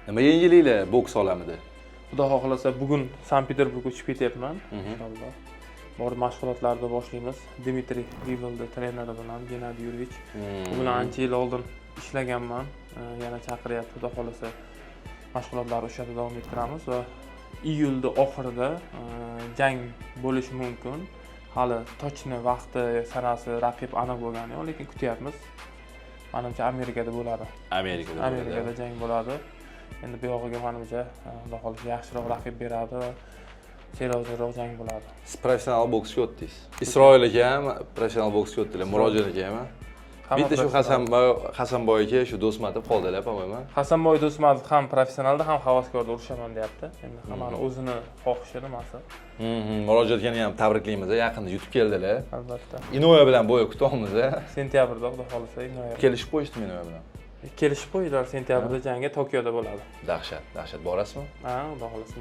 Nima yengilliklar boks olamida? Xudo xohlasa bugun Sankt-Peterburgga uchib ketyapman. Inshaalloh. Borib mashg'ulotlarni boshlaymiz. Dmitriy Vivaldi treneri bilan Gennadiy Yurevich. U bilan ancha yil oldin ishlaganman. Yana chaqiryapti. Xudo xohlasa mashg'ulotlarni o'sha yerda davom ettiramiz va iyulda oxirida jang bo'lishi mumkin. Hali tochni vaqti, sanasi, raqib aniq bo'lgani yo'q, lekin kutyapmiz. Menimcha Amerikada bo'ladi. Amerikada jang bo'ladi. Endi bu yog'iga menimcha Xudo xohlasa yaxshiroq raqib beradi va seriozroq jang bo'ladi. Siz professional boksga o'tdingiz. Isroil aka ham professional boksga o'tdilar, Murojon aka ham. Bitta shu Hasanboy aka shu Do'stmatov qoldilar, по-моему. Hasanboy Do'stmatov ham professionalda, ham havaskorda urushaman deyapti. Endi hammani o'zini xohishi nimasi. Murojon akani ham tabriklaymiz, yaqinda yutib keldilar. Albatta. Inoya bilan bo'yi kutamiz. Sentyabrda Xudo xohlasa Inoya. Kelishib qo'yishdimi Inoya bilan? Kelishib qo'ydilar, sentyabrda jangi Tokioda bo'ladi. Dahshat, borasizmi? Ha, Xudo xohlasa.